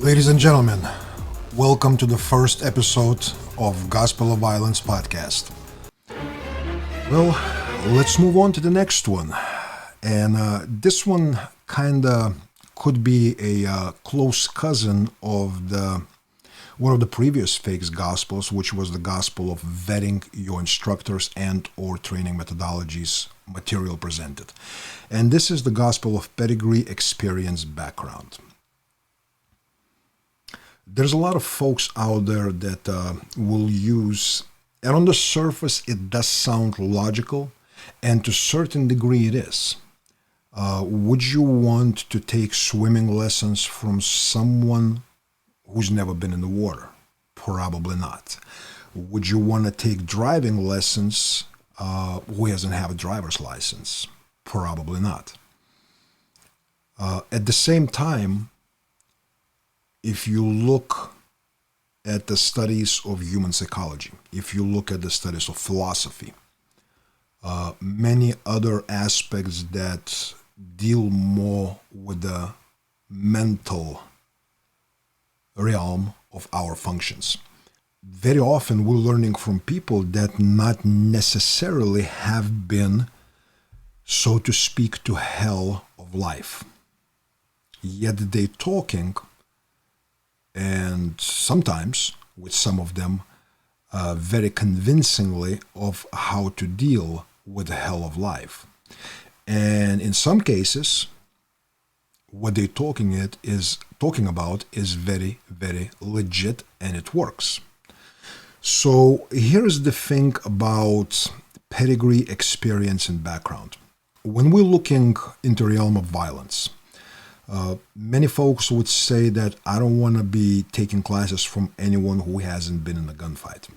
Ladies and gentlemen, welcome to the first episode of Gospel of Violence podcast. Well, let's move on to the next one. And this one kind of could be a close cousin of one of the previous fake gospels, which was the gospel of vetting your instructors and or training methodologies material presented. And this is the gospel of pedigree, experience, background. There's a lot of folks out there that will use, and on the surface it does sound logical, and to a certain degree it is. Would you want to take swimming lessons from someone who's never been in the water? Probably not. Would you want to take driving lessons who doesn't have a driver's license? Probably not. At the same time, if you look at the studies of human psychology, if you look at the studies of philosophy, many other aspects that deal more with the mental realm of our functions. Very often we're learning from people that not necessarily have been, so to speak, to hell of life. Yet they're talking, and sometimes, with some of them, very convincingly of how to deal with the hell of life. And in some cases, what they're talking about is very, very legit, and it works. So here's the thing about pedigree, experience, and background. When we're looking into the realm of violence, many folks would say that I don't want to be taking classes from anyone who hasn't been in a gunfight.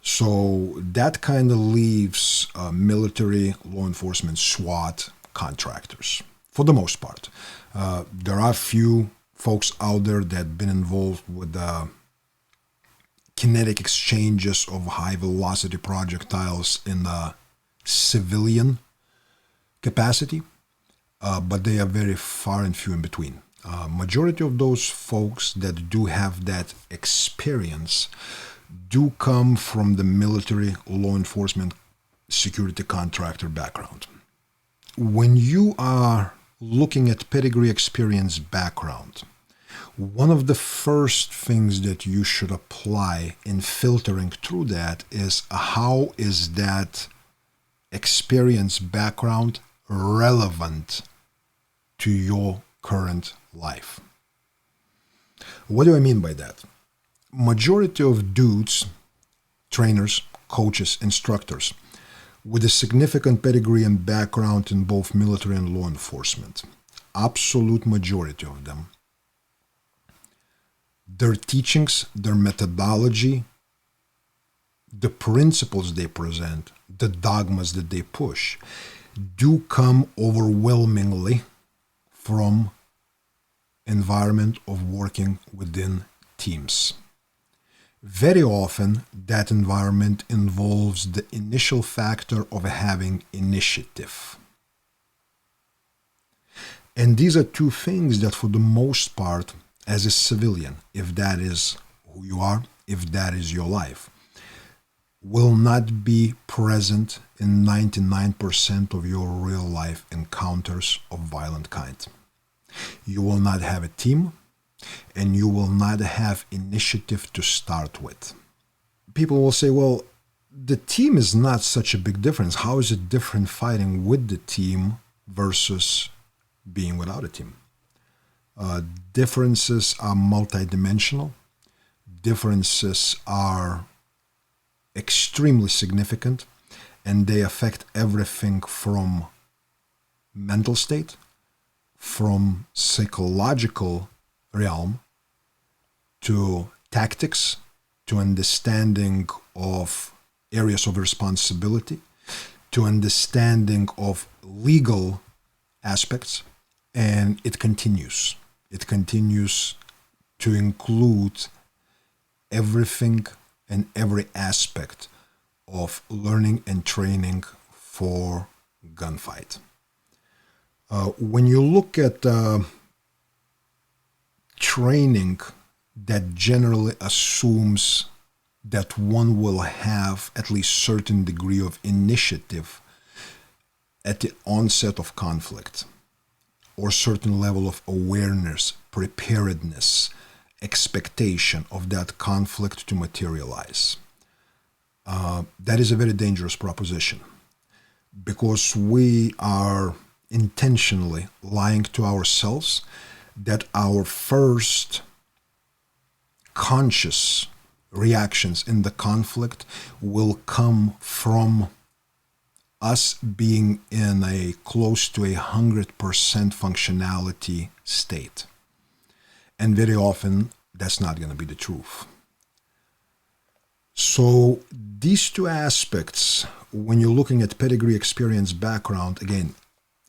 So that kind of leaves military, law enforcement, SWAT contractors, for the most part. There are a few folks out there that have been involved with kinetic exchanges of high-velocity projectiles in the civilian capacity. But they are very far and few in between. Majority of those folks that do have that experience do come from the military, law enforcement, security contractor background. When you are looking at pedigree, experience, background, one of the first things that you should apply in filtering through that is how is that experience, background relevant to your current life. What do I mean by that? Majority of dudes, trainers, coaches, instructors with a significant pedigree and background in both military and law enforcement, absolute majority of them, their teachings, their methodology, the principles they present, the dogmas that they push, do come overwhelmingly from environment of working within teams. Very often, that environment involves the initial factor of having initiative. And these are two things that for the most part, as a civilian, if that is who you are, if that is your life, will not be present in 99% of your real life encounters of violent kind. You will not have a team, and you will not have initiative to start with. People will say, well, the team is not such a big difference. How is it different fighting with the team versus being without a team? Differences are multidimensional. Differences are extremely significant, and they affect everything from mental state, from psychological realm, to tactics, to understanding of areas of responsibility, to understanding of legal aspects, and it continues. It continues to include everything and every aspect of learning and training for gunfight. When you look at training that generally assumes that one will have at least certain degree of initiative at the onset of conflict, or certain level of awareness, preparedness, expectation of that conflict to materialize. That is a very dangerous proposition, because we are intentionally lying to ourselves that our first conscious reactions in the conflict will come from us being in a close to 100% functionality state. And very often, that's not going to be the truth. So these two aspects, when you're looking at pedigree, experience, background, again,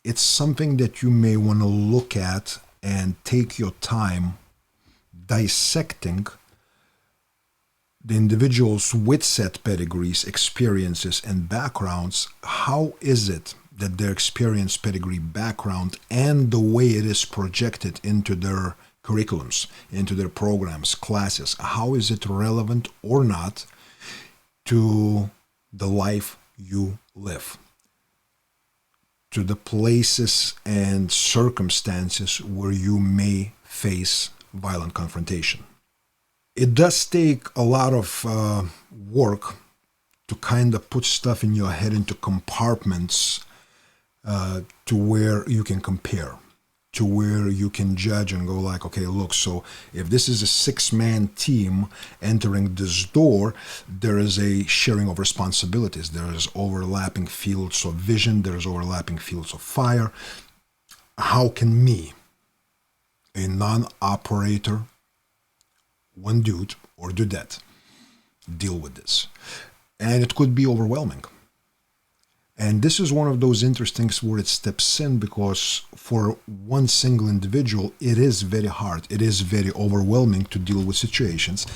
it's something that you may want to look at and take your time dissecting the individuals with set pedigrees, experiences, and backgrounds. How is it that their experience, pedigree, background, and the way it is projected into their curriculums, into their programs, classes, how is it relevant or not to the life you live, to the places and circumstances where you may face violent confrontation? It does take a lot of work to kind of put stuff in your head into compartments to where you can compare, to where you can judge and go like, okay, look, so if this is a 6-man team entering this door, there is a sharing of responsibilities. There is overlapping fields of vision. There is overlapping fields of fire. How can me, a non-operator, one dude or dudette, deal with this? And it could be overwhelming. And this is one of those interesting where it steps in, because for one single individual, it is very hard. It is very overwhelming to deal with situations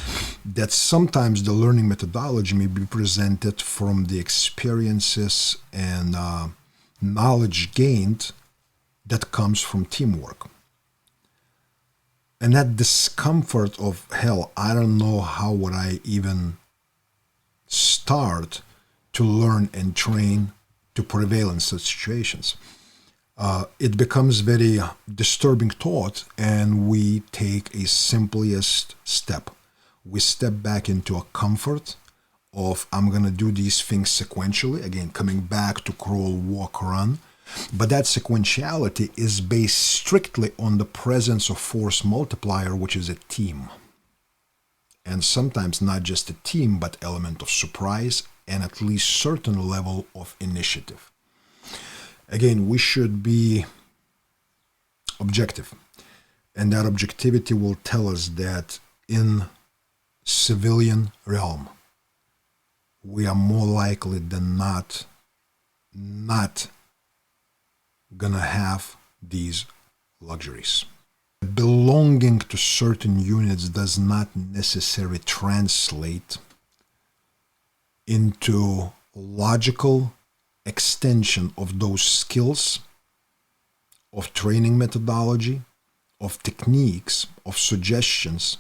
that sometimes the learning methodology may be presented from the experiences and knowledge gained that comes from teamwork. And that discomfort of, hell, I don't know how would I even start to learn and train to prevail in such situations. It becomes very disturbing thought, and we take a simplest step. We step back into a comfort of, I'm going to do these things sequentially, again, coming back to crawl, walk, run. But that sequentiality is based strictly on the presence of force multiplier, which is a team. And sometimes not just a team, but element of surprise and at least certain level of initiative. Again, we should be objective. And that objectivity will tell us that in civilian realm, we are more likely than not gonna have these luxuries. Belonging to certain units does not necessarily translate into logical extension of those skills, of training methodology, of techniques, of suggestions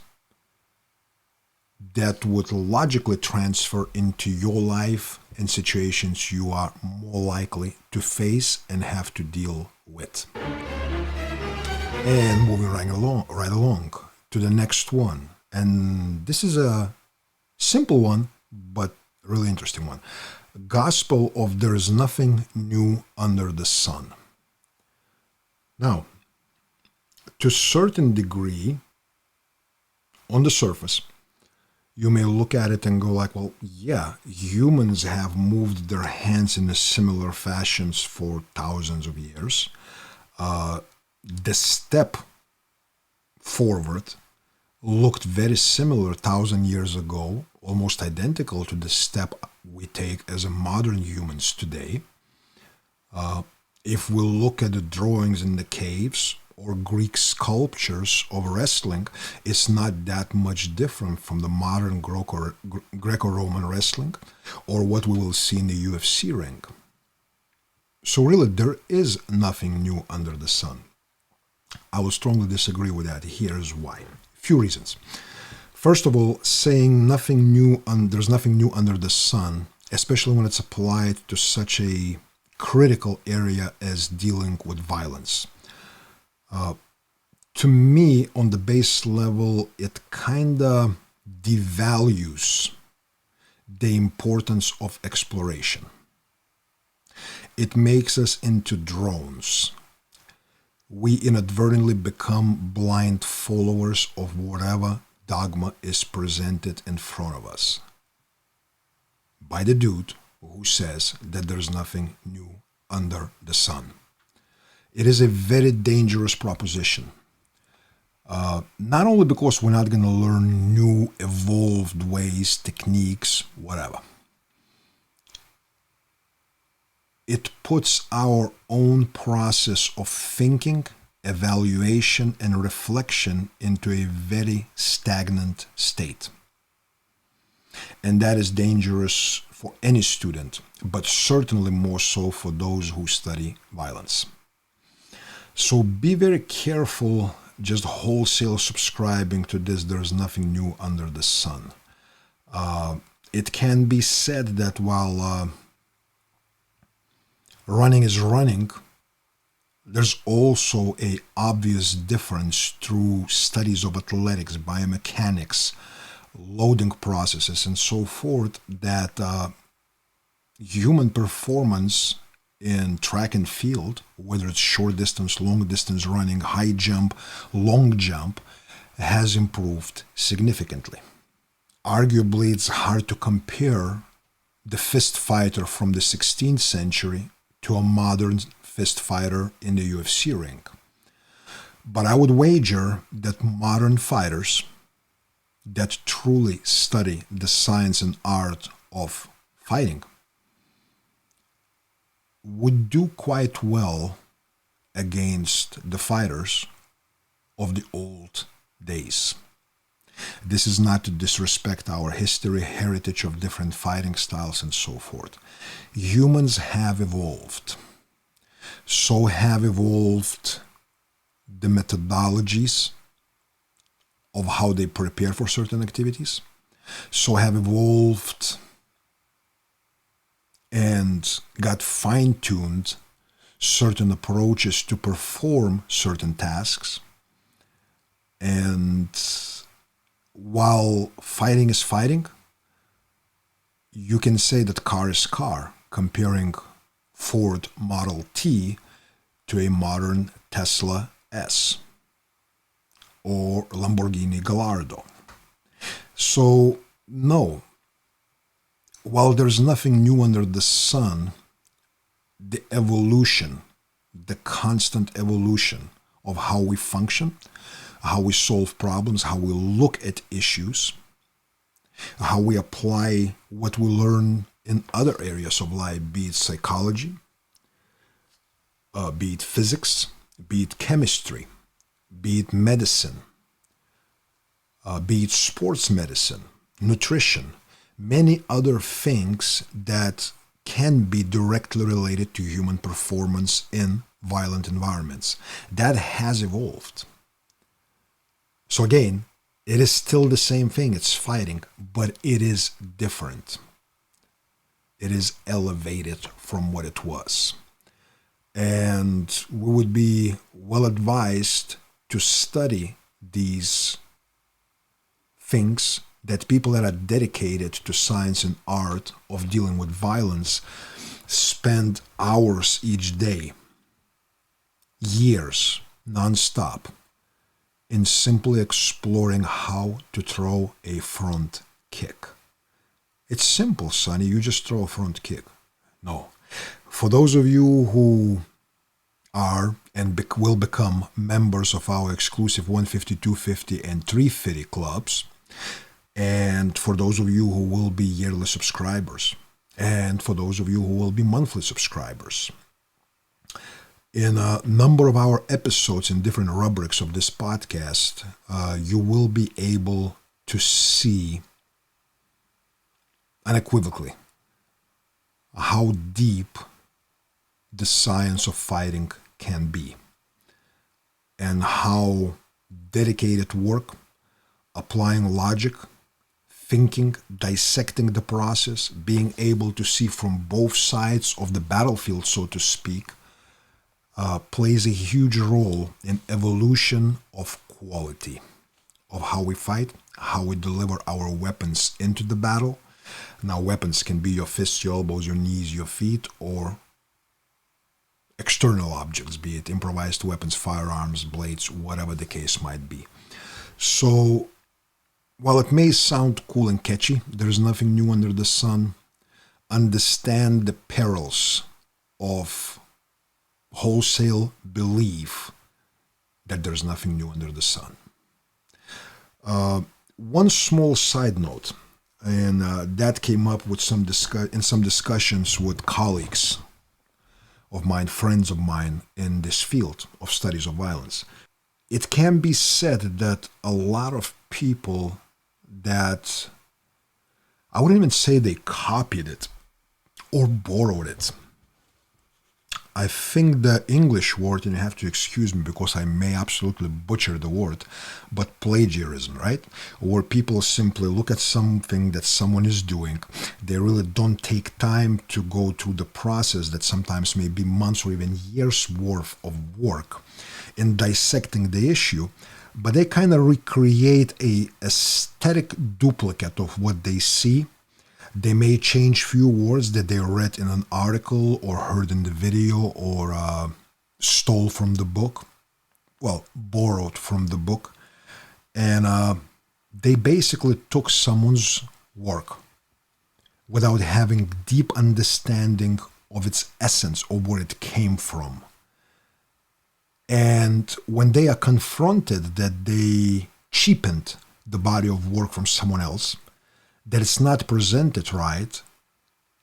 that would logically transfer into your life and situations you are more likely to face and have to deal with. And moving right along to the next one. And this is a simple one, but really interesting one. Gospel of there is nothing new under the sun. Now, to a certain degree, on the surface, you may look at it and go like, well, yeah, humans have moved their hands in a similar fashions for thousands of years. The step forward looked very similar 1,000 years ago, almost identical to the step we take as a modern humans today. If we look at the drawings in the caves or Greek sculptures of wrestling, it's not that much different from the modern Greco-Roman wrestling or what we will see in the UFC ring. So really, there is nothing new under the sun. I will strongly disagree with that. Here's why. Few reasons. First of all, saying nothing new, there's nothing new under the sun, especially when it's applied to such a critical area as dealing with violence. To me, on the base level, it kind of devalues the importance of exploration. It makes us into drones. We inadvertently become blind followers of whatever dogma is presented in front of us by the dude who says that there's nothing new under the sun. It is a very dangerous proposition. Not only because we're not going to learn new, evolved ways, techniques, whatever. It puts our own process of thinking, evaluation, and reflection into a very stagnant state. And that is dangerous for any student, but certainly more so for those who study violence. So be very careful just wholesale subscribing to this, there's nothing new under the sun. It can be said that while running is running, there's also a obvious difference through studies of athletics, biomechanics, loading processes, and so forth, that human performance in track and field, whether it's short distance, long distance running, high jump, long jump, has improved significantly. Arguably, it's hard to compare the fist fighter from the 16th century to a modern fist fighter in the UFC ring. But I would wager that modern fighters that truly study the science and art of fighting would do quite well against the fighters of the old days. This is not to disrespect our history, heritage of different fighting styles, and so forth. Humans have evolved. So have evolved the methodologies of how they prepare for certain activities. So have evolved and got fine-tuned certain approaches to perform certain tasks. And while fighting is fighting, you can say that car is car, comparing Ford Model T to a modern Tesla S or Lamborghini Gallardo. So, no. While there's nothing new under the sun, the evolution, the constant evolution of how we function, how we solve problems, how we look at issues, how we apply what we learn in other areas of life, be it psychology, be it physics, be it chemistry, be it medicine, be it sports medicine, nutrition, many other things that can be directly related to human performance in violent environments. That has evolved. So again, it is still the same thing. It's fighting, but it is different. It is elevated from what it was. And we would be well advised to study these things that people that are dedicated to science and art of dealing with violence spend hours each day, years, non-stop, in simply exploring how to throw a front kick. It's simple, Sonny. You just throw a front kick. No. For those of you who are and will become members of our exclusive 150, 250, and 350 clubs, and for those of you who will be yearly subscribers, and for those of you who will be monthly subscribers, in a number of our episodes in different rubrics of this podcast, you will be able to see unequivocally how deep the science of fighting can be. And and how dedicated work, applying logic, thinking, dissecting the process, being able to see from both sides of the battlefield, so to speak, plays a huge role in evolution of quality, of how we fight, how we deliver our weapons into the battle. Now, weapons can be your fists, your elbows, your knees, your feet, or external objects, be it improvised weapons, firearms, blades, whatever the case might be. So, while it may sound cool and catchy, there's nothing new under the sun. Understand the perils of wholesale belief that there's nothing new under the sun. One small side note, and that came up with some discussions with colleagues of mine, friends of mine in this field of studies of violence. It can be said that a lot of people that, I wouldn't even say they copied it or borrowed it. I think the English word, and you have to excuse me because I may absolutely butcher the word, but plagiarism, right? Where people simply look at something that someone is doing. They really don't take time to go through the process that sometimes may be months or even years worth of work in dissecting the issue, but they kind of recreate a aesthetic duplicate of what they see. They may change few words that they read in an article or heard in the video or stole from the book, well, borrowed from the book. And they basically took someone's work without having deep understanding of its essence or where it came from. And when they are confronted that they cheapened the body of work from someone else, that it's not presented right,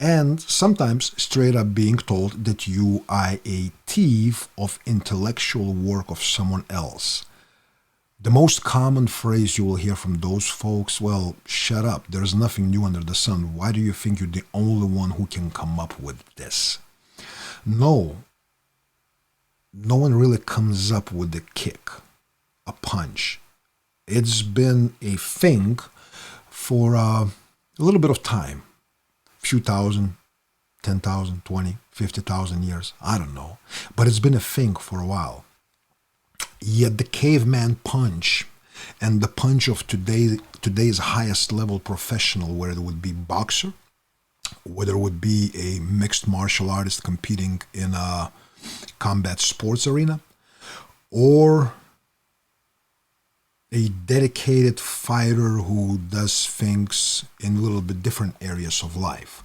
and sometimes straight up being told that you are a thief of intellectual work of someone else. The most common phrase you will hear from those folks, well, shut up, there's nothing new under the sun. Why do you think you're the only one who can come up with this? No one really comes up with a kick, a punch. It's been a thing for a little bit of time, few thousand, 10,000, 20, 50,000 years, I don't know. But it's been a thing for a while. Yet the caveman punch and the punch of today's highest level professional, whether it would be boxer, whether it would be a mixed martial artist competing in a combat sports arena, or a dedicated fighter who does things in a little bit different areas of life,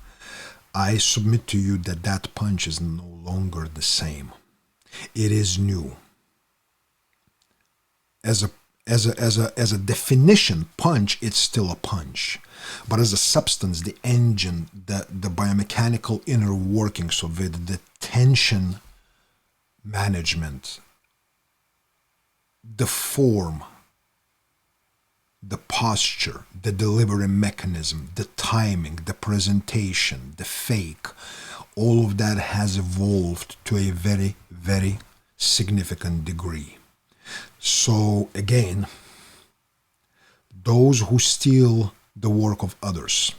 I submit to you that that punch is no longer the same. It is new. As a definition, punch, it's still a punch. But as a substance, the engine, the biomechanical inner workings of it, the tension management, the form, the posture, the delivery mechanism, the timing, the presentation, the fake, all of that has evolved to a very, very significant degree. So again, those who steal the work of others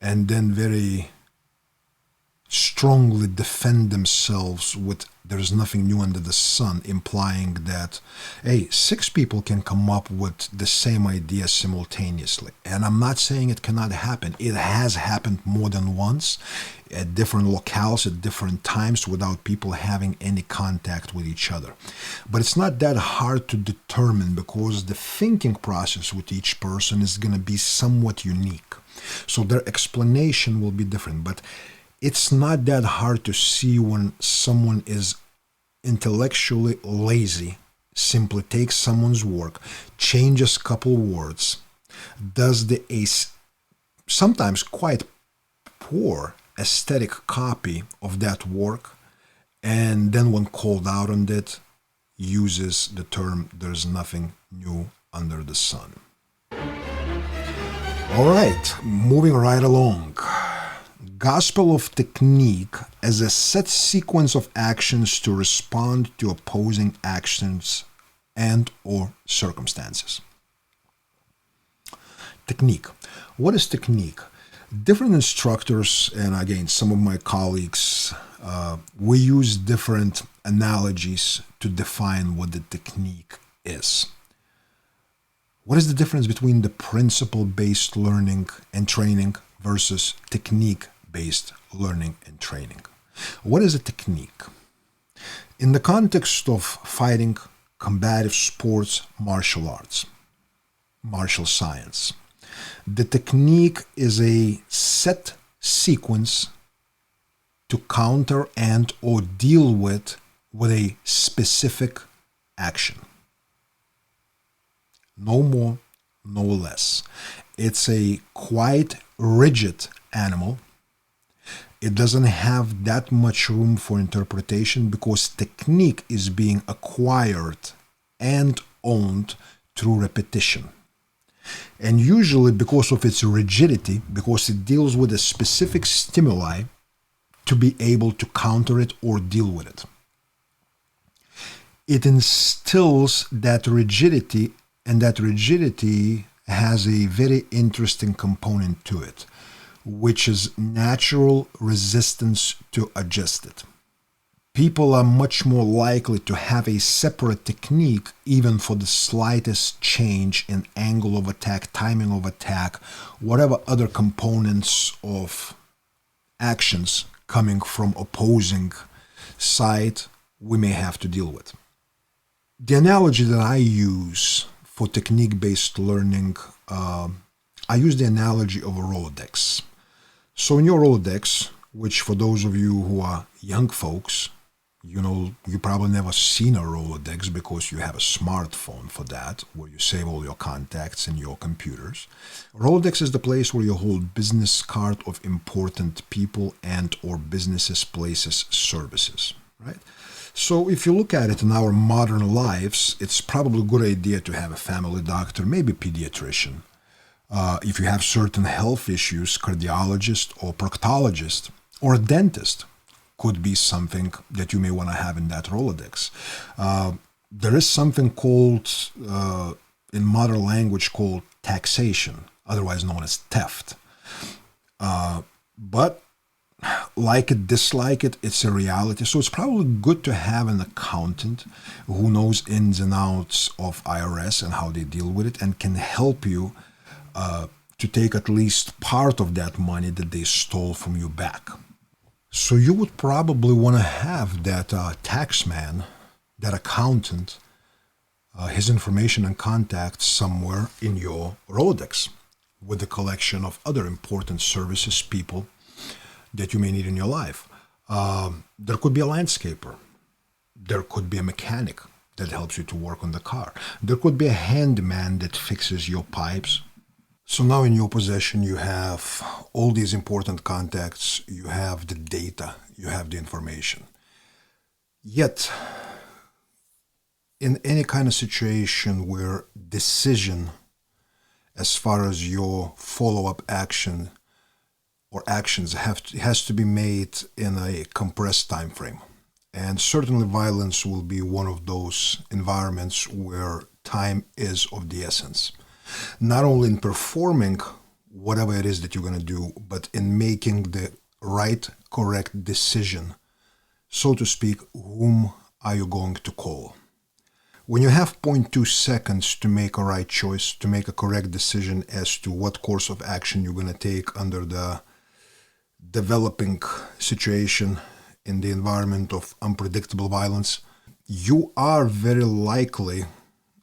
and then very strongly defend themselves with there's nothing new under the sun, implying that, hey, 6 people can come up with the same idea simultaneously. And I'm not saying it cannot happen. It has happened more than once at different locales, at different times, without people having any contact with each other. But it's not that hard to determine because the thinking process with each person is going to be somewhat unique. So their explanation will be different. But it's not that hard to see when someone is intellectually lazy, simply takes someone's work, changes a couple words, does the sometimes quite poor aesthetic copy of that work, and then when called out on it, uses the term "there's nothing new under the sun." All right, moving right along. gospel of technique as a set sequence of actions to respond to opposing actions and or circumstances. Technique. What is technique? Different instructors, and again, some of my colleagues, we use different analogies to define what the technique is. What is the difference between the principle-based learning and training versus technique-based learning and training? What is a technique? In the context of fighting, combative sports, martial arts, martial science, the technique is a set sequence to counter and or deal with a specific action. No more, no less. It's a quite rigid animal. It doesn't have that much room for interpretation because technique is being acquired and owned through repetition. And usually because of its rigidity, because it deals with a specific stimuli, to be able to counter it or deal with it. It instills that rigidity, and that rigidity has a very interesting component to it, which is natural resistance to adjust it. People are much more likely to have a separate technique even for the slightest change in angle of attack, timing of attack, whatever other components of actions coming from opposing side we may have to deal with. The analogy that I use for technique-based learning, I use the analogy of a Rolodex. So in your Rolodex, which for those of you who are young folks, you probably never seen a Rolodex because you have a smartphone for that, where you save all your contacts in your computers. Rolodex is the place where you hold business card of important people and or businesses, places, services, right? So if you look at it in our modern lives, it's probably a good idea to have a family doctor, maybe pediatrician. If you have certain health issues, cardiologist or proctologist or a dentist could be something that you may want to have in that Rolodex. There is something called, in modern language, called taxation, otherwise known as theft. But like it, dislike it, it's a reality. So it's probably good to have an accountant who knows ins and outs of IRS and how they deal with it and can help you to take at least part of that money that they stole from you back. So you would probably want to have that tax man, that accountant, his information and contacts somewhere in your Rolodex with a collection of other important services, people that you may need in your life. There could be a landscaper. There could be a mechanic that helps you to work on the car. There could be a handyman that fixes your pipes. So now in your possession, you have all these important contacts, you have the data, you have the information. Yet, in any kind of situation where decision as far as your follow-up action or actions has to be made in a compressed time frame. And certainly violence will be one of those environments where time is of the essence. Not only in performing whatever it is that you're going to do, but in making the right, correct decision, so to speak, whom are you going to call? When you have 0.2 seconds to make a right choice, to make a correct decision as to what course of action you're going to take under the developing situation in the environment of unpredictable violence, you are very likely,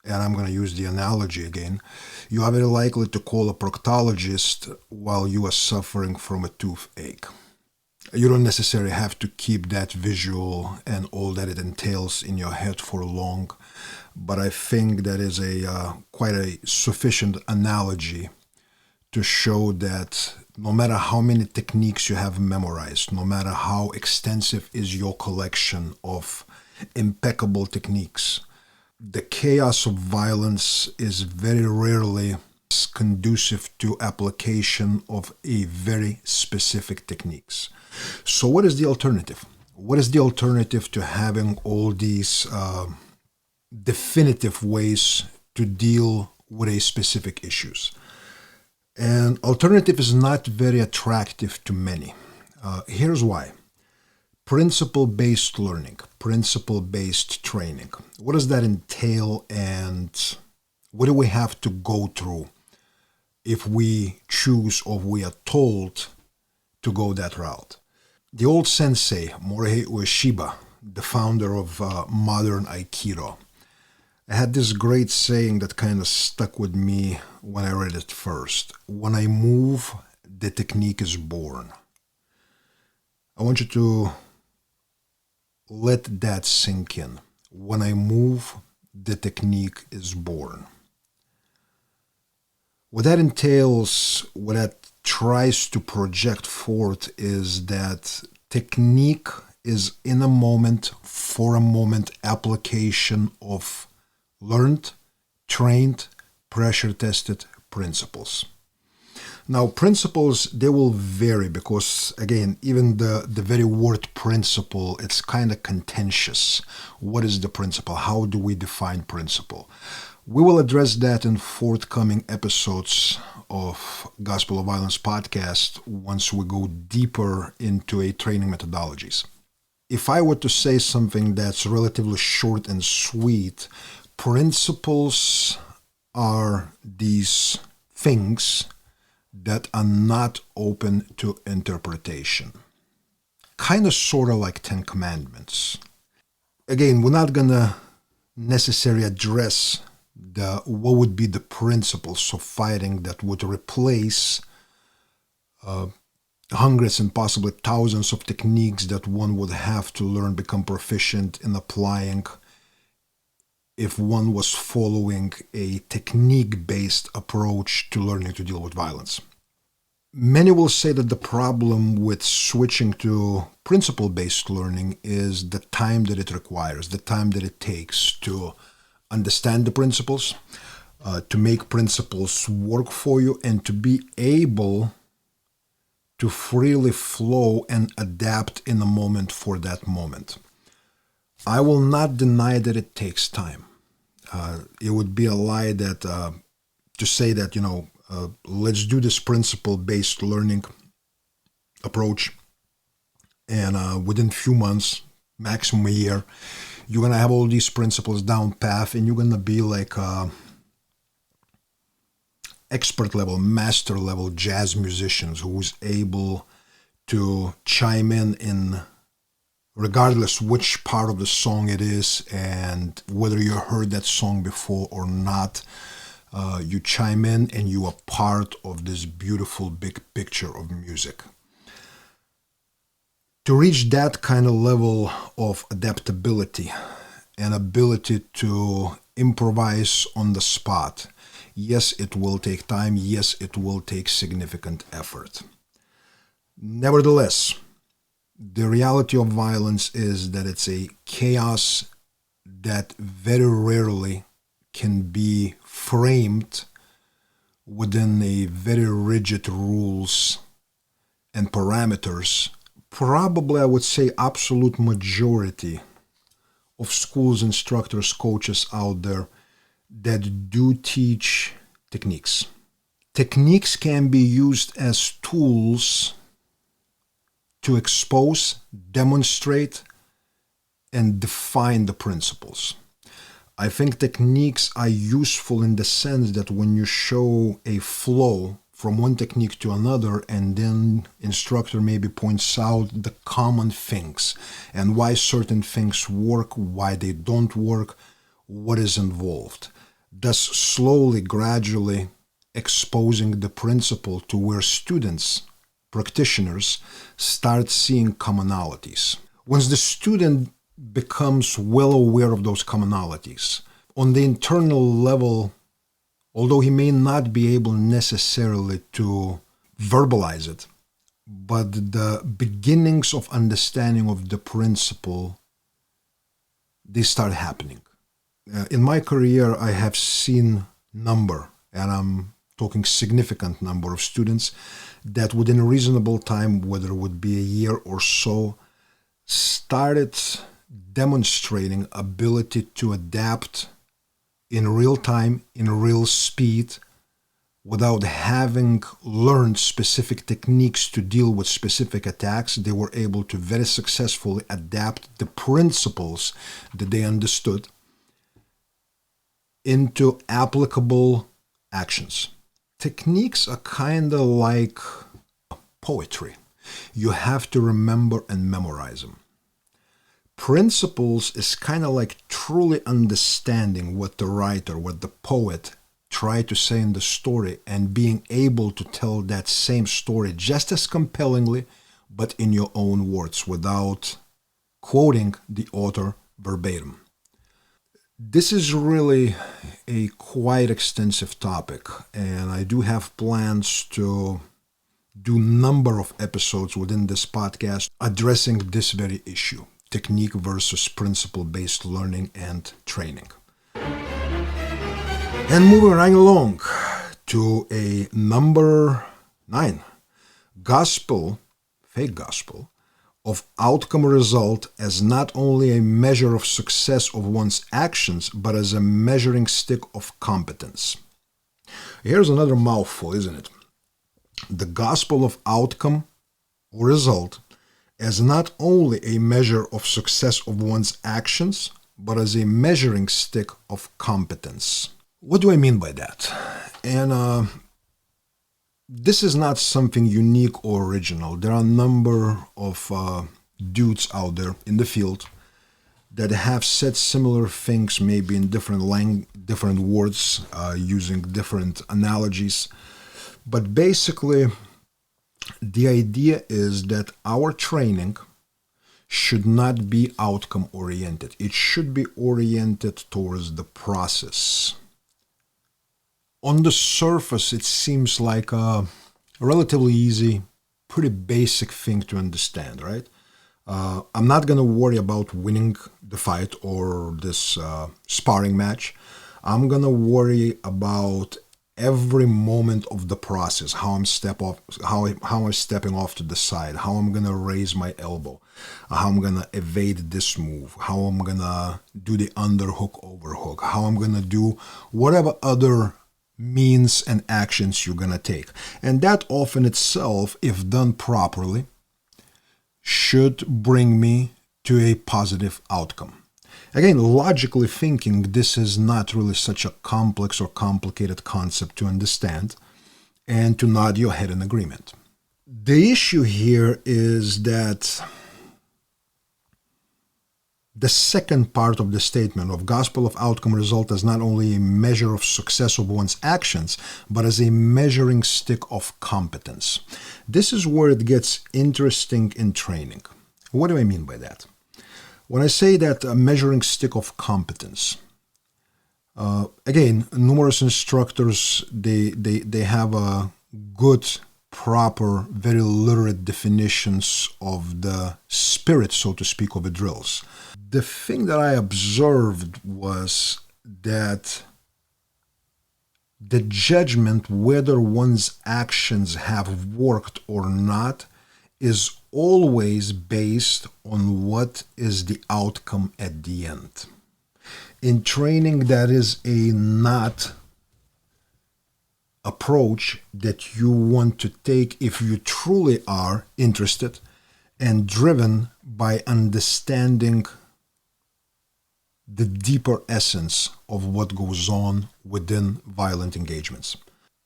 and I'm going to use the analogy again, you are very likely to call a proctologist while you are suffering from a toothache. You don't necessarily have to keep that visual and all that it entails in your head for long, but I think that is quite a sufficient analogy to show that no matter how many techniques you have memorized, no matter how extensive is your collection of impeccable techniques, the chaos of violence is very rarely conducive to application of a very specific techniques. So what is the alternative? What is the alternative to having all these definitive ways to deal with a specific issues? And alternative is not very attractive to many. Here's why. Principle-based learning, principle-based training. What does that entail, and what do we have to go through if we choose or we are told to go that route? The old sensei, Morihei Ueshiba, the founder of modern Aikido, had this great saying that kind of stuck with me when I read it first. When I move, the technique is born. I want you to let that sink in. When I move, the technique is born. What that entails, what that tries to project forth, is that technique is in a moment, for a moment, application of learned, trained, pressure-tested principles. Now, principles, they will vary because, again, even the very word principle, it's kind of contentious. What is the principle? How do we define principle? We will address that in forthcoming episodes of Gospel of Violence podcast once we go deeper into a training methodologies. If I were to say something that's relatively short and sweet, principles are these things that are not open to interpretation. Kind of sort of like Ten Commandments. Again, we're not going to necessarily address what would be the principles of fighting that would replace hundreds and possibly thousands of techniques that one would have to learn, become proficient in applying if one was following a technique-based approach to learning to deal with violence. Many will say that the problem with switching to principle-based learning is the time that it requires, the time that it takes to understand the principles, to make principles work for you, and to be able to freely flow and adapt in the moment for that moment. I will not deny that it takes time. It would be a lie that to say that, let's do this principle-based learning approach, and within a few months, maximum a year, you're going to have all these principles down path, and you're going to be like expert level, master level jazz musicians who's able to chime in regardless which part of the song it is and whether you heard that song before or not. You chime in and you are part of this beautiful big picture of music. To reach that kind of level of adaptability and ability to improvise on the spot, yes, it will take time. Yes, it will take significant effort. Nevertheless, the reality of violence is that it's a chaos that very rarely can be framed within a very rigid rules and parameters. Probably, I would say, absolute majority of schools, instructors, coaches out there that do teach techniques. Techniques can be used as tools to expose, demonstrate, and define the principles. I think techniques are useful in the sense that when you show a flow from one technique to another, and then instructor maybe points out the common things and why certain things work, why they don't work, what is involved. Thus slowly, gradually exposing the principle to where students, practitioners, start seeing commonalities. Once the student becomes well aware of those commonalities, on the internal level, although he may not be able necessarily to verbalize it, but the beginnings of understanding of the principle, they start happening. In my career, I have seen number, and I'm talking significant number of students, that within a reasonable time, whether it would be a year or so, started demonstrating ability to adapt in real time, in real speed, without having learned specific techniques to deal with specific attacks. They were able to very successfully adapt the principles that they understood into applicable actions. Techniques are kind of like poetry. You have to remember and memorize them. Principles is kind of like truly understanding what the writer, what the poet tried to say in the story, and being able to tell that same story just as compellingly, but in your own words, without quoting the author verbatim. This is really a quite extensive topic, and I do have plans to do a number of episodes within this podcast addressing this very issue, technique versus principle-based learning and training. And moving right along to a number 9, fake gospel, of outcome result as not only a measure of success of one's actions, but as a measuring stick of competence. Here's another mouthful, isn't it? The gospel of outcome or result as not only a measure of success of one's actions, but as a measuring stick of competence. What do I mean by that? And this is not something unique or original. There are a number of dudes out there in the field that have said similar things, maybe in different words, using different analogies. But basically, the idea is that our training should not be outcome oriented. It should be oriented towards the process. On the surface, it seems like a relatively easy, pretty basic thing to understand, right? I'm not going to worry about winning the fight or this sparring match. I'm going to worry about every moment of the process, how I'm stepping off to the side, how I'm going to raise my elbow, how I'm going to evade this move, how I'm going to do the underhook, overhook, how I'm going to do whatever other means and actions you're going to take. And that often itself, if done properly, should bring me to a positive outcome. Again, logically thinking, this is not really such a complex or complicated concept to understand and to nod your head in agreement. The issue here is that the second part of the statement of gospel of outcome result as not only a measure of success of one's actions, but as a measuring stick of competence. This is where it gets interesting in training. What do I mean by that? When I say that a measuring stick of competence, again, numerous instructors, they have a good, proper, very literate definitions of the spirit, so to speak, of the drills. The thing that I observed was that the judgment whether one's actions have worked or not is always based on what is the outcome at the end. In training, that is a not approach that you want to take if you truly are interested and driven by understanding the deeper essence of what goes on within violent engagements.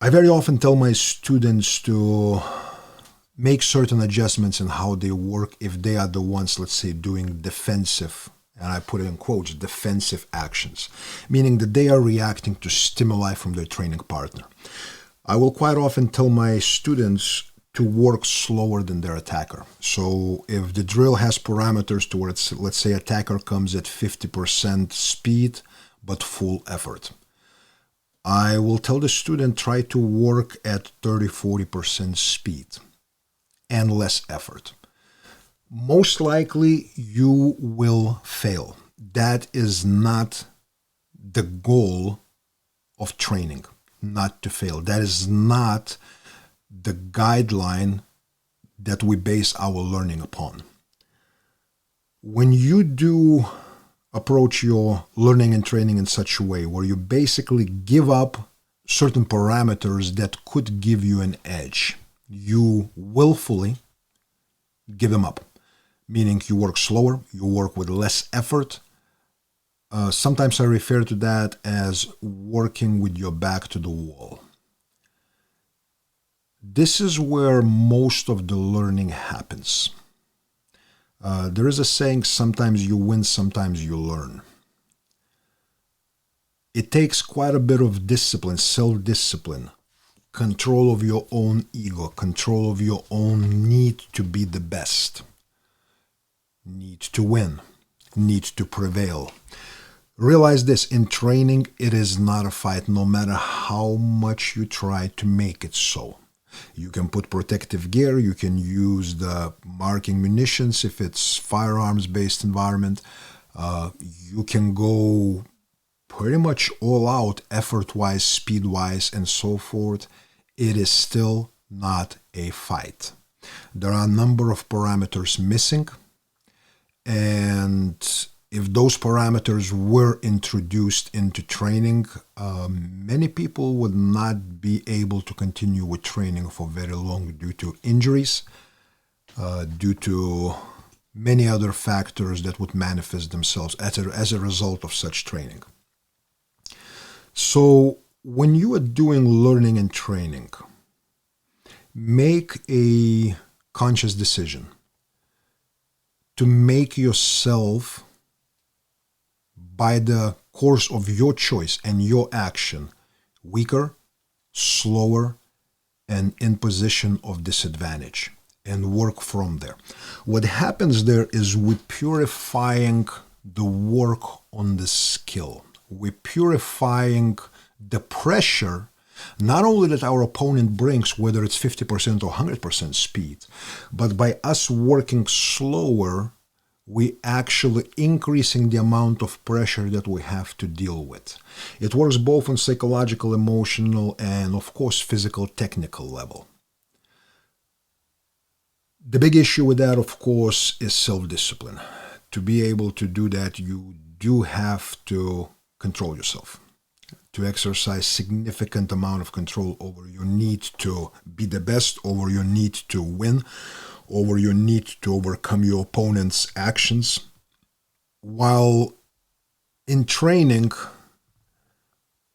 I very often tell my students to make certain adjustments in how they work if they are the ones, let's say, doing defensive, and I put it in quotes, defensive actions, meaning that they are reacting to stimuli from their training partner. I will quite often tell my students to work slower than their attacker. So if the drill has parameters to where it's, let's say, attacker comes at 50% speed, but full effort, I will tell the student try to work at 30-40% speed and less effort. Most likely you will fail. That is not the goal of training. not to fail. That is not the guideline that we base our learning upon. When you do approach your learning and training in such a way where you basically give up certain parameters that could give you an edge, you willfully give them up, meaning you work slower, you work with less effort. Sometimes I refer to that as working with your back to the wall. This is where most of the learning happens. There is a saying, sometimes you win, sometimes you learn. It takes quite a bit of discipline, self-discipline, control of your own ego, control of your own need to be the best, need to win, need to prevail. Realize this, in training, it is not a fight, no matter how much you try to make it so. You can put protective gear, you can use the marking munitions if it's firearms-based environment. You can go pretty much all out effort-wise, speed-wise, and so forth. It is still not a fight. There are a number of parameters missing, and if those parameters were introduced into training, many people would not be able to continue with training for very long due to injuries, due to many other factors that would manifest themselves as a result of such training. So when you are doing learning and training, make a conscious decision to make yourself, by the course of your choice and your action, weaker, slower, and in position of disadvantage, and work from there. What happens there is we're purifying the work on the skill. We're purifying the pressure, not only that our opponent brings, whether it's 50% or 100% speed, but by us working slower, we actually increasing the amount of pressure that we have to deal with. It works both on psychological, emotional, and of course physical, technical level. The big issue with that, of course, is self-discipline. To be able to do that, you do have to control yourself, to exercise significant amount of control over your need to be the best, over your need to win, over your need to overcome your opponent's actions. While in training,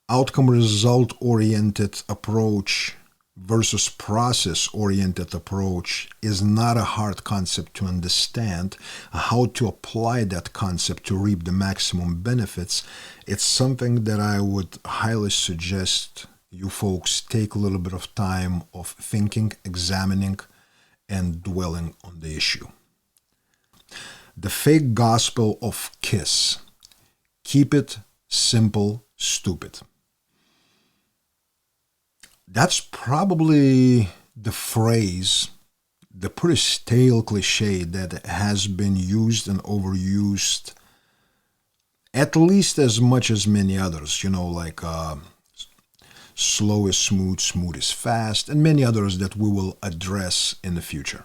outcome result oriented approach versus process oriented approach is not a hard concept to understand. How to apply that concept to reap the maximum benefits, it's something that I would highly suggest you folks take a little bit of time of thinking, examining, and dwelling on the issue. The fake gospel of KISS. Keep it simple, stupid. That's probably the phrase, the pretty stale cliche that has been used and overused at least as much as many others, like slow is smooth, smooth is fast, and many others that we will address in the future.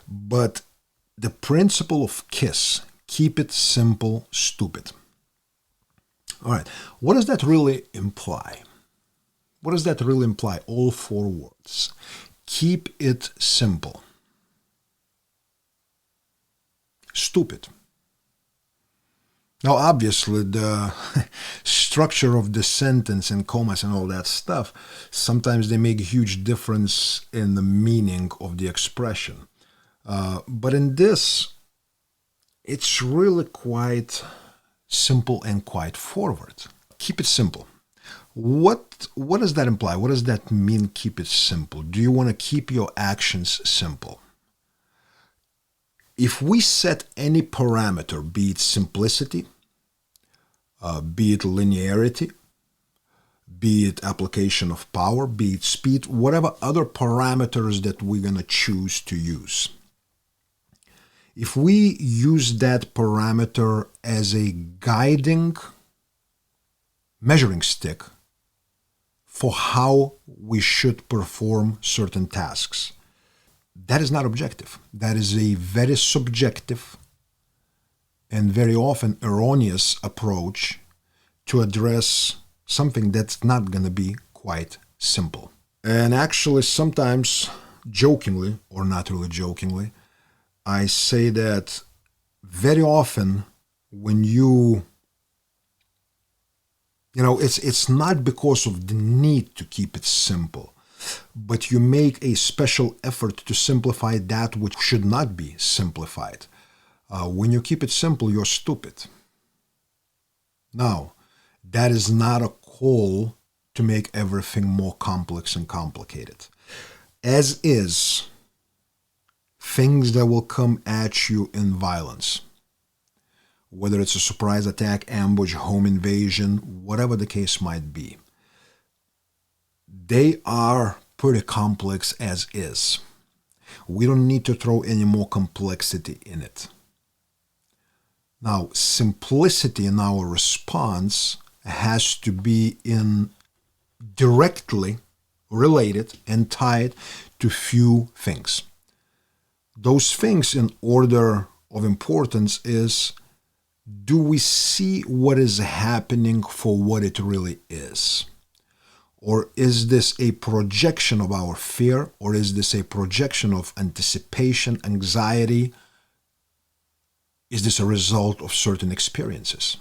But the principle of KISS, keep it simple, stupid. All right, what does that really imply? What does that really imply? All four words. Keep it simple. Stupid. Now, obviously, the structure of the sentence and commas and all that stuff, sometimes they make a huge difference in the meaning of the expression. But in this, it's really quite simple and quite forward. Keep it simple. What does that imply? What does that mean, keep it simple? Do you want to keep your actions simple? If we set any parameter, be it simplicity, be it linearity, be it application of power, be it speed, whatever other parameters that we're going to choose to use, if we use that parameter as a guiding measuring stick for how we should perform certain tasks. That is not objective. That is a very subjective and very often erroneous approach to address something that's not going to be quite simple. And actually, sometimes jokingly, or not really jokingly, I say that very often when it's not because of the need to keep it simple, but you make a special effort to simplify that which should not be simplified. When you keep it simple, you're stupid. Now, that is not a call to make everything more complex and complicated. As is, things that will come at you in violence, whether it's a surprise attack, ambush, home invasion, whatever the case might be, they are pretty complex as is. We don't need to throw any more complexity in it. Now, simplicity in our response has to be directly related and tied to few things. Those things in order of importance is, do we see what is happening for what it really is? Or is this a projection of our fear? Or is this a projection of anticipation, anxiety? Is this a result of certain experiences?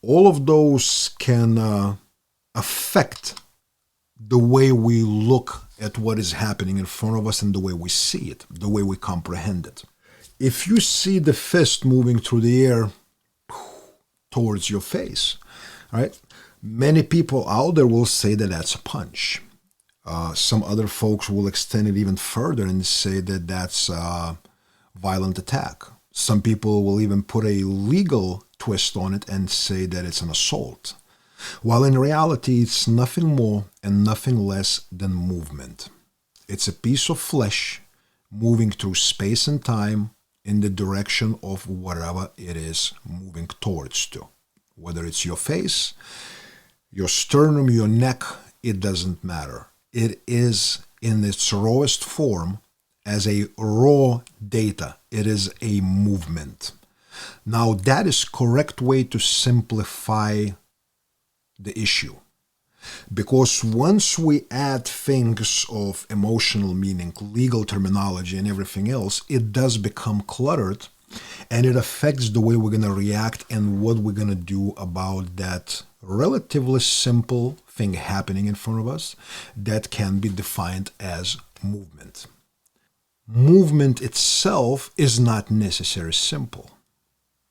All of those can affect the way we look at what is happening in front of us and the way we see it, the way we comprehend it. If you see the fist moving through the air towards your face, right? Many people out there will say that that's a punch. Some other folks will extend it even further and say that that's a violent attack. Some people will even put a legal twist on it and say that it's an assault. While in reality, it's nothing more and nothing less than movement. It's a piece of flesh moving through space and time in the direction of whatever it is moving towards to. Whether it's your face, your sternum, your neck, it doesn't matter. It is in its rawest form as a raw data. It is a movement. Now, that is correct way to simplify the issue. Because once we add things of emotional meaning, legal terminology, and everything else, it does become cluttered, and it affects the way we're going to react and what we're going to do about that relatively simple thing happening in front of us that can be defined as movement. Movement itself is not necessarily simple.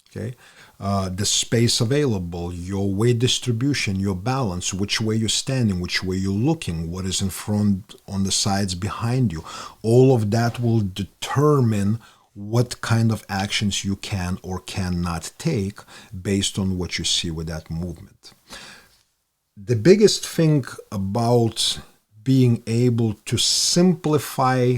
Okay? The space available, your weight distribution, your balance, which way you're standing, which way you're looking, what is in front, on the sides, behind you. All of that will determine what kind of actions you can or cannot take based on what you see with that movement. The biggest thing about being able to simplify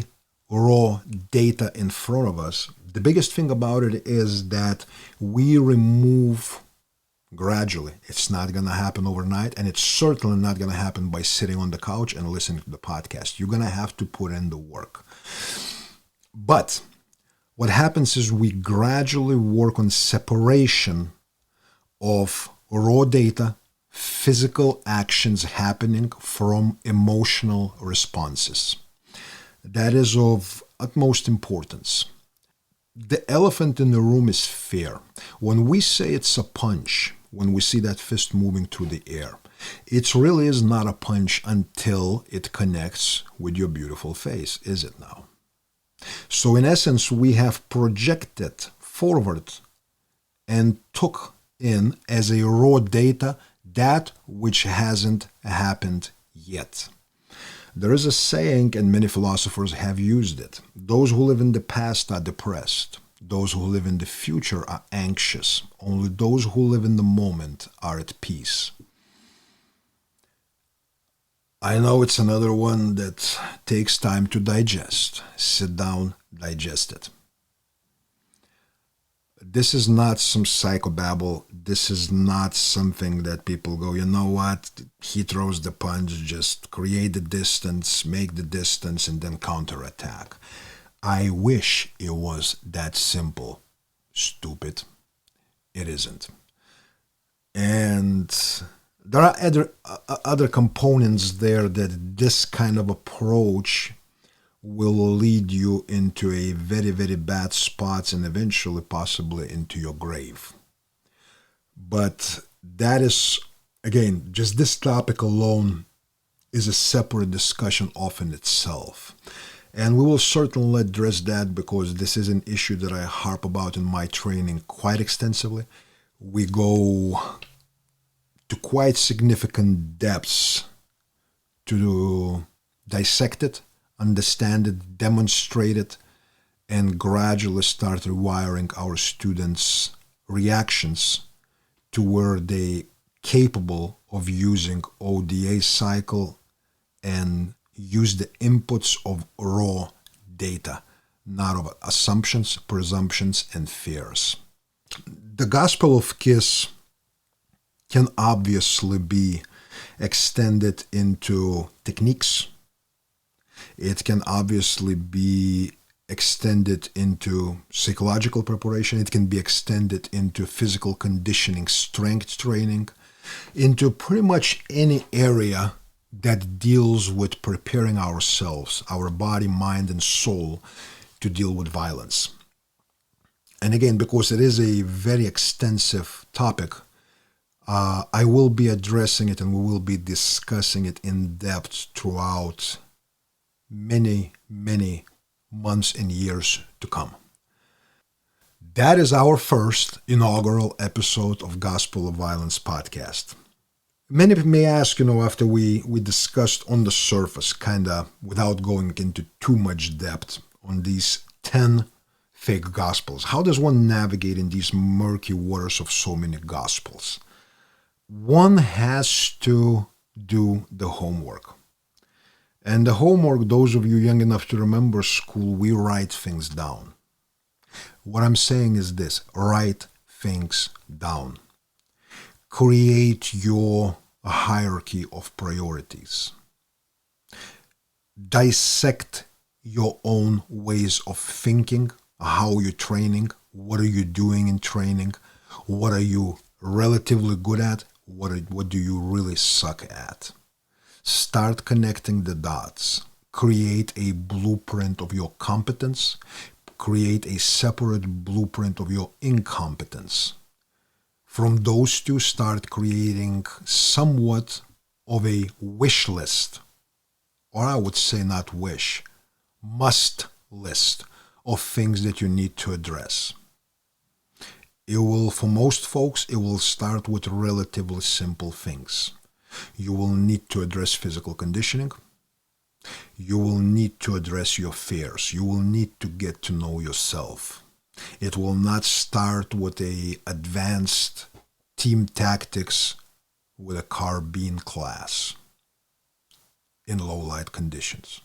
raw data in front of us, the biggest thing about it is that we remove gradually. It's not going to happen overnight, and it's certainly not going to happen by sitting on the couch and listening to the podcast. You're going to have to put in the work. But what happens is we gradually work on separation of raw data, physical actions happening from emotional responses. That is of utmost importance. The elephant in the room is fear. When we say it's a punch, when we see that fist moving through the air, it really is not a punch until it connects with your beautiful face, is it now? So in essence, we have projected forward and took in as a raw data that which hasn't happened yet. There is a saying, and many philosophers have used it. Those who live in the past are depressed. Those who live in the future are anxious. Only those who live in the moment are at peace. I know it's another one that takes time to digest. Sit down, digest it. This is not some psychobabble. This is not something that people go, you know what? He throws the punch, just create the distance, make the distance, and then counterattack. I wish it was that simple. Stupid. It isn't. And there are other components there that this kind of approach will lead you into a very, very bad spots and eventually possibly into your grave. But that is, again, just this topic alone is a separate discussion off in itself. And we will certainly address that because this is an issue that I harp about in my training quite extensively. We go to quite significant depths to dissect it, understand it, demonstrate it, and gradually start rewiring our students' reactions to where they capable of using ODA cycle and use the inputs of raw data, not of assumptions, presumptions, and fears. The Gospel of KISS can obviously be extended into techniques. It can obviously be extended into psychological preparation. It can be extended into physical conditioning, strength training, into pretty much any area that deals with preparing ourselves, our body, mind, and soul to deal with violence. And again, because it is a very extensive topic, I will be addressing it and we will be discussing it in depth throughout many, many months and years to come. That is our first inaugural episode of Gospel of Violence podcast. Many may ask, after we discussed on the surface, kind of without going into too much depth on these 10 fake gospels, how does one navigate in these murky waters of so many gospels? One has to do the homework. And the homework, those of you young enough to remember school, we write things down. What I'm saying is this: write things down. Create your hierarchy of priorities. Dissect your own ways of thinking, how you're training, what are you doing in training, what are you relatively good at, what do you really suck at. Start connecting the dots. Create a blueprint of your competence. Create a separate blueprint of your incompetence. From those two, start creating somewhat of a wish list, or I would say not wish, must list of things that you need to address. It will, for most folks, it will start with relatively simple things. You will need to address physical conditioning. You will need to address your fears. You will need to get to know yourself. It will not start with a advanced team tactics with a carbine class in low light conditions.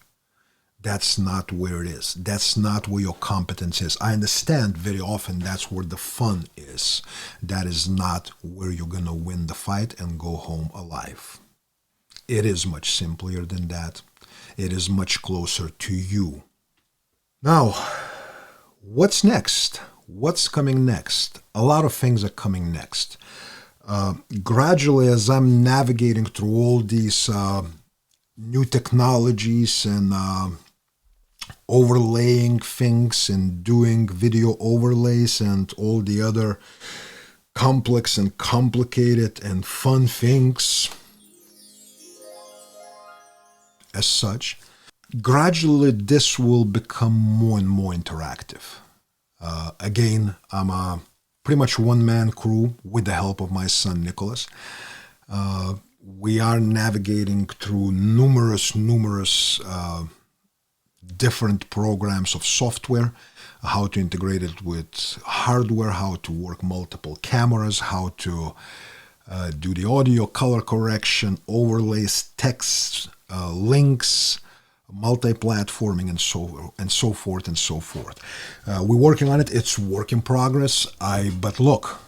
That's not where it is. That's not where your competence is. I understand very often that's where the fun is. That is not where you're going to win the fight and go home alive. It is much simpler than that. It is much closer to you. Now, what's next? What's coming next? A lot of things are coming next. Gradually, as I'm navigating through all these new technologies and overlaying things and doing video overlays and all the other complex and complicated and fun things as such, gradually this will become more and more interactive. Again, I'm a pretty much one-man crew with the help of my son Nicholas. We are navigating through numerous different programs of software, how to integrate it with hardware, how to work multiple cameras, how to do the audio, color correction, overlays, text, links, multi-platforming, and so forth and so forth. We're working on it. It's work in progress. But look,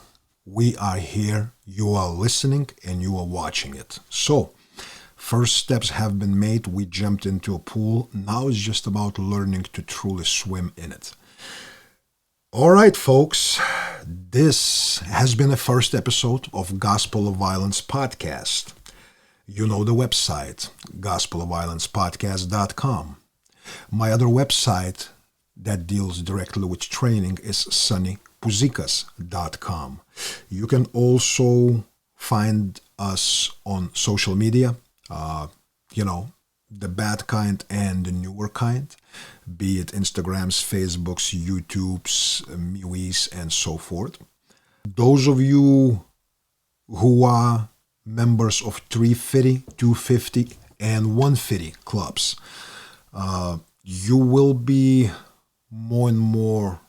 we are here. You are listening and you are watching it. So, first steps have been made. We jumped into a pool. Now it's just about learning to truly swim in it. All right, folks. This has been the first episode of Gospel of Violence Podcast. You know the website, gospelofviolencepodcast.com. My other website that deals directly with training is sonnypuzikas.com. You can also find us on social media, the bad kind and the newer kind, be it Instagrams, Facebooks, YouTubes, MeWes, and so forth. Those of you who are members of 350, 250, and 150 clubs, you will be more and more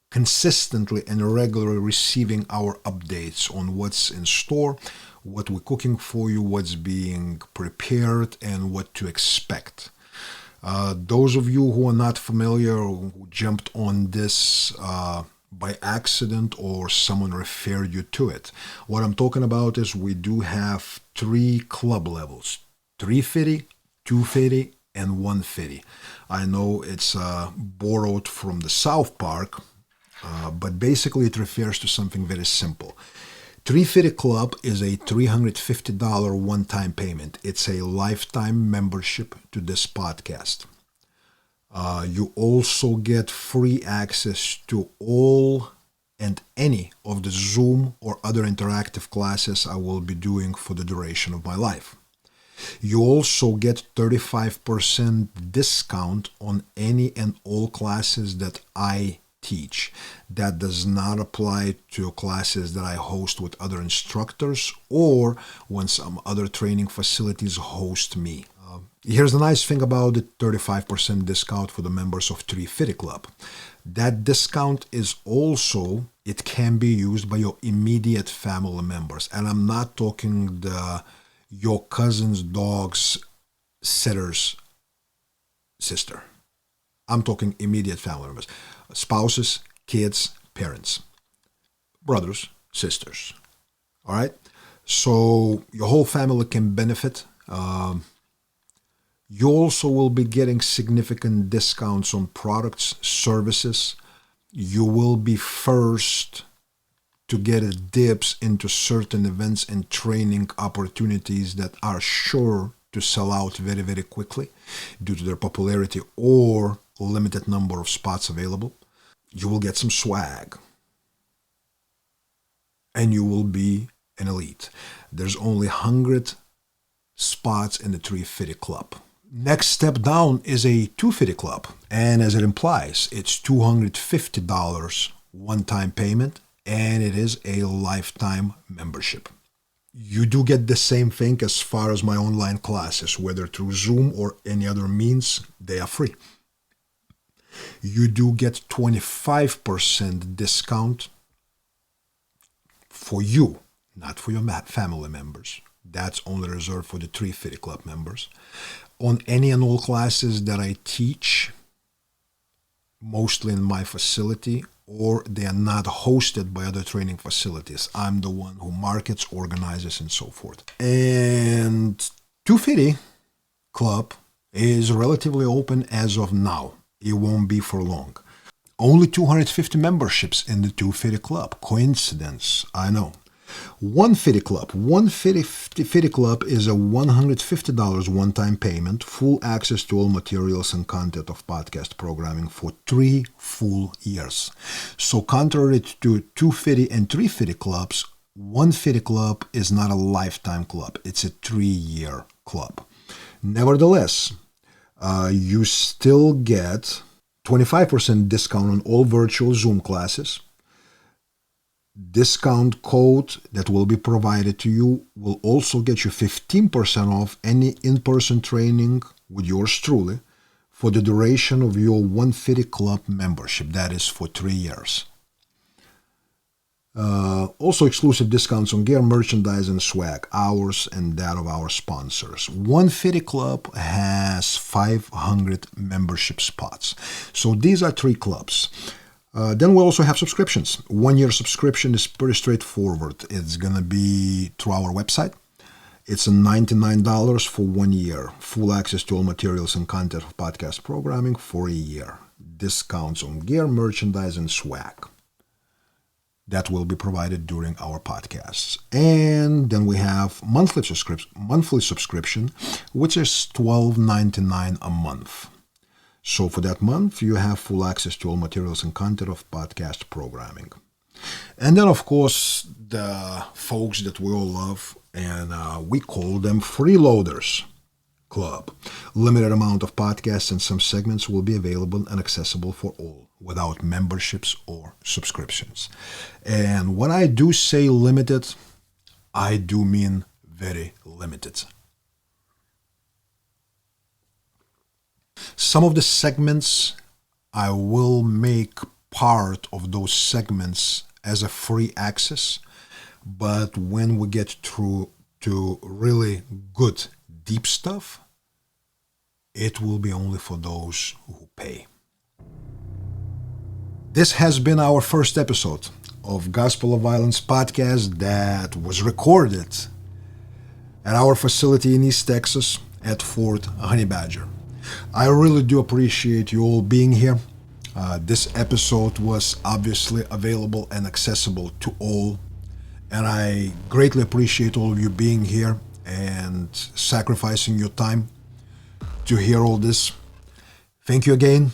consistently and regularly receiving our updates on what's in store, what we're cooking for you, what's being prepared, and what to expect. Those of you who are not familiar, who jumped on this by accident or someone referred you to it, what I'm talking about is we do have 3 club levels: 350, 250, and 150. I know it's borrowed from the South Park, but basically it refers to something very simple. 350 Club is a $350 one-time payment. It's a lifetime membership to this podcast. You also get free access to all and any of the Zoom or other interactive classes I will be doing for the duration of my life. You also get 35% discount on any and all classes that I teach. That does not apply to classes that I host with other instructors or when some other training facilities host me. Here's the nice thing about the 35% discount for the members of 350 Club. That discount is also, it can be used by your immediate family members. And I'm not talking your cousin's dog's sitter's sister. I'm talking immediate family members. Spouses, kids, parents, brothers, sisters. All right? So your whole family can benefit. You also will be getting significant discounts on products, services. You will be first to get a dibs into certain events and training opportunities that are sure to sell out very, very quickly due to their popularity or limited number of spots available. You will get some swag. And you will be an elite. There's only 100 spots in the 350 Club. Next step down is a 250 Club. And as it implies, it's $250 one-time payment, and it is a lifetime membership. You do get the same thing as far as my online classes, whether through Zoom or any other means, they are free. You do get 25% discount for you, not for your family members. That's only reserved for the 350 Club members. On any and all classes that I teach, mostly in my facility, or they are not hosted by other training facilities. I'm the one who markets, organizes, and so forth. And 250 Club is relatively open as of now. It won't be for long. Only 250 memberships in the 250 Club. Coincidence, I know. 150 Club. 150 Club is a $150 one-time payment, full access to all materials and content of podcast programming for 3 full years. So contrary to 250 and 350 clubs, 150 Club is not a lifetime club. It's a 3-year club. Nevertheless, you still get 25% discount on all virtual Zoom classes. Discount code that will be provided to you will also get you 15% off any in-person training with yours truly for the duration of your 150 Club membership. That is for 3 years. Also exclusive discounts on gear, merchandise, and swag, ours and that of our sponsors. One Fitty Club has 500 membership spots. So these are 3 clubs. Then we also have subscriptions. 1 year subscription is pretty straightforward. It's going to be through our website. It's $99 for 1 year. Full access to all materials and content of podcast programming for a year. Discounts on gear, merchandise, and swag. That will be provided during our podcasts. And then we have monthly subscription, which is $12.99 a month. So for that month, you have full access to all materials and content of podcast programming. And then, of course, the folks that we all love, and we call them freeloaders club. Limited amount of podcasts and some segments will be available and accessible for all without memberships or subscriptions. And when I do say limited, I do mean very limited. Some of the segments I will make part of those segments as a free access, but when we get through to really good deep stuff, it will be only for those who pay. This has been our first episode of Gospel of Violence podcast that was recorded at our facility in East Texas at Fort Honey Badger. I really do appreciate you all being here. This episode was obviously available and accessible to all, and I greatly appreciate all of you being here and sacrificing your time to hear all this. Thank you again,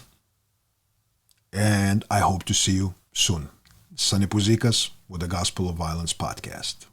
and I hope to see you soon. Sonny Puzikas with the Gospel of Violence podcast.